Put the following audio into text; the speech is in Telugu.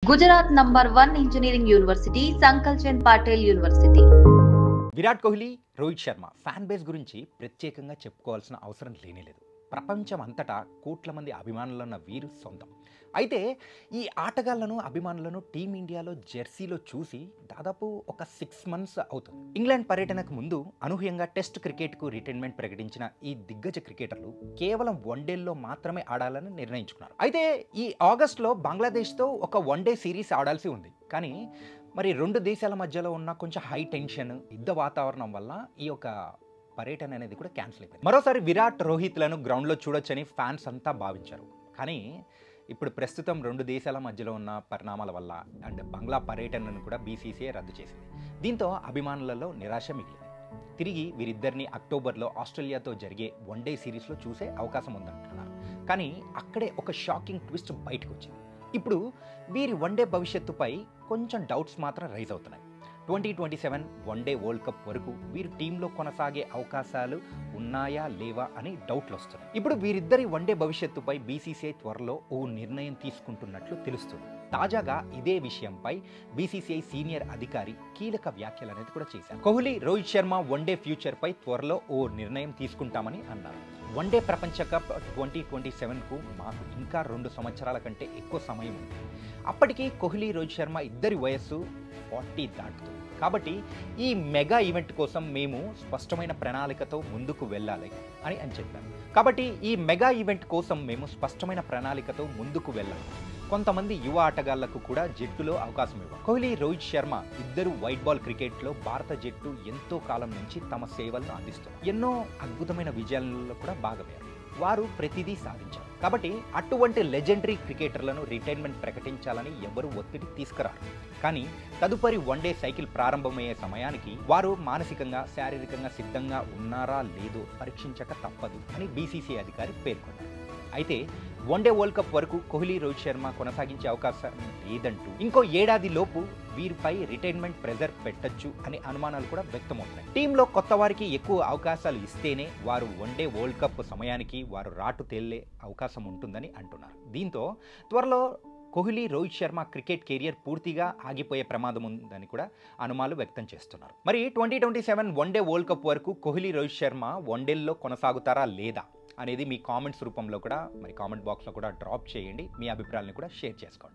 Gujarat number 1 engineering university Sankalchand Patel university. Virat Kohli, Rohit Sharma fan base గురించి ప్రత్యేకంగా చెప్పుకోవాల్సిన అవసరం లేనేలేదు. ప్రపంచం అంతటా కోట్ల మంది అభిమానులున్న వీరు సొంతం. అయితే ఈ ఆటగాళ్లను, అభిమానులను టీమిండియాలో జెర్సీలో చూసి దాదాపు ఒక 6 months అవుతుంది. ఇంగ్లాండ్ పర్యటనకు ముందు అనూహ్యంగా టెస్ట్ క్రికెట్కు రిటైర్మెంట్ ప్రకటించిన ఈ దిగ్గజ క్రికెటర్లు కేవలం వన్డేల్లో మాత్రమే ఆడాలని నిర్ణయించుకున్నారు. అయితే ఈ ఆగస్టులో బంగ్లాదేశ్తో ఒక వన్డే సిరీస్ ఆడాల్సి ఉంది. కానీ మరి రెండు దేశాల మధ్యలో ఉన్న కొంచెం హై టెన్షన్, యుద్ధ వాతావరణం వల్ల ఈ యొక్క పర్యటన అనేది కూడా క్యాన్సిల్ అయిపోయింది. మరోసారి విరాట్, రోహిత్లను గ్రౌండ్లో చూడొచ్చని ఫ్యాన్స్ అంతా భావించారు. కానీ ఇప్పుడు ప్రస్తుతం రెండు దేశాల మధ్యలో ఉన్న పరిణామాల వల్ల అండ్ బంగ్లా పర్యటనను కూడా బీసీసీఐ రద్దు చేసింది. దీంతో అభిమానులలో నిరాశ మిగిలింది. తిరిగి వీరిద్దరిని అక్టోబర్లో ఆస్ట్రేలియాతో జరిగే వన్డే సిరీస్లో చూసే అవకాశం ఉందంటున్నారు. కానీ అక్కడే ఒక షాకింగ్ ట్విస్ట్ బయటకు వచ్చింది. ఇప్పుడు వీరి వన్డే భవిష్యత్తుపై కొంచెం డౌట్స్ మాత్రం రైజ్ అవుతున్నాయి. 2027 వన్డే వరల్డ్ కప్ వరకు వీరు టీంలో కొనసాగే అవకాశాలు ఉన్నాయా లేవా అని డౌట్లు వస్తున్నాయి. ఇప్పుడు వీరిద్దరి వన్డే భవిష్యత్తుపై బీసీసీఐ త్వరలో ఓ నిర్ణయం తీసుకుంటున్నట్లు తెలుస్తుంది. తాజాగా ఇదే విషయంపై బీసీసీఐ సీనియర్ అధికారి కీలక వ్యాఖ్యలు అనేది కూడా చేశారు. కోహ్లీ, రోహిత్ శర్మ వన్డే ఫ్యూచర్పై త్వరలో ఓ నిర్ణయం తీసుకుంటామని అన్నారు. వన్డే ప్రపంచ కప్ 2027కు మాకు ఇంకా 2 సంవత్సరాల కంటే ఎక్కువ సమయం ఉంది. అప్పటికి కోహ్లీ, రోహిత్ శర్మ ఇద్దరి వయస్సు 40 దాటుతుంది. కాబట్టి ఈ మెగా ఈవెంట్ కోసం మేము స్పష్టమైన ప్రణాళికతో ముందుకు వెళ్ళాలి అని చెప్పారు. కాబట్టి ఈ మెగా ఈవెంట్ కోసం మేము స్పష్టమైన ప్రణాళికతో ముందుకు వెళ్ళాలి. కొంతమంది యువ ఆటగాళ్లకు కూడా జట్టులో అవకాశం ఇవ్వాలి. కోహ్లీ, రోహిత్ శర్మ ఇద్దరు వైట్ బాల్ క్రికెట్లో భారత జట్టు ఎంతో కాలం నుంచి తమ సేవలను అందిస్తారు. ఎన్నో అద్భుతమైన విజయాలలో కూడా భాగమయ్యారు. వారు ప్రతిదీ సాధించారు. కాబట్టి అటువంటి లెజెండరీ క్రికెటర్లను రిటైర్మెంట్ ప్రకటించాలని ఎవరు ఒత్తిడి తీసుకురారు. కానీ తదుపరి వన్డే సైకిల్ ప్రారంభమయ్యే సమయానికి వారు మానసికంగా, శారీరకంగా సిద్ధంగా ఉన్నారా లేదో పరీక్షించక తప్పదు అని బీసీసీఐ అధికారి పేర్కొన్నారు. అయితే వన్డే వరల్డ్ కప్ వరకు కోహ్లీ, రోహిత్ శర్మ కొనసాగించే అవకాశం లేదంటూ ఇంకో ఏడాది లోపు వీరిపై రిటైర్మెంట్ ప్రెజర్ పెట్టొచ్చు అనే అనుమానాలు కూడా వ్యక్తమవుతున్నాయి. టీంలో కొత్త వారికి ఎక్కువ అవకాశాలు ఇస్తేనే వారు వన్డే వరల్డ్ కప్ సమయానికి వారు రాటు తేలే అవకాశం ఉంటుందని అంటున్నారు. దీంతో త్వరలో కోహ్లీ, రోహిత్ శర్మ క్రికెట్ కెరియర్ పూర్తిగా ఆగిపోయే ప్రమాదం ఉందని కూడా అనుమానాలు వ్యక్తం చేస్తున్నారు. మరి 2027 వన్డే వరల్డ్ కప్ వరకు కోహ్లీ, రోహిత్ శర్మ వన్డేల్లో కొనసాగుతారా లేదా అనేది మీ కామెంట్స్ రూపంలో కూడా మరి కామెంట్ బాక్స్లో కూడా డ్రాప్ చేయండి. మీ అభిప్రాయాలను కూడా షేర్ చేసుకోండి.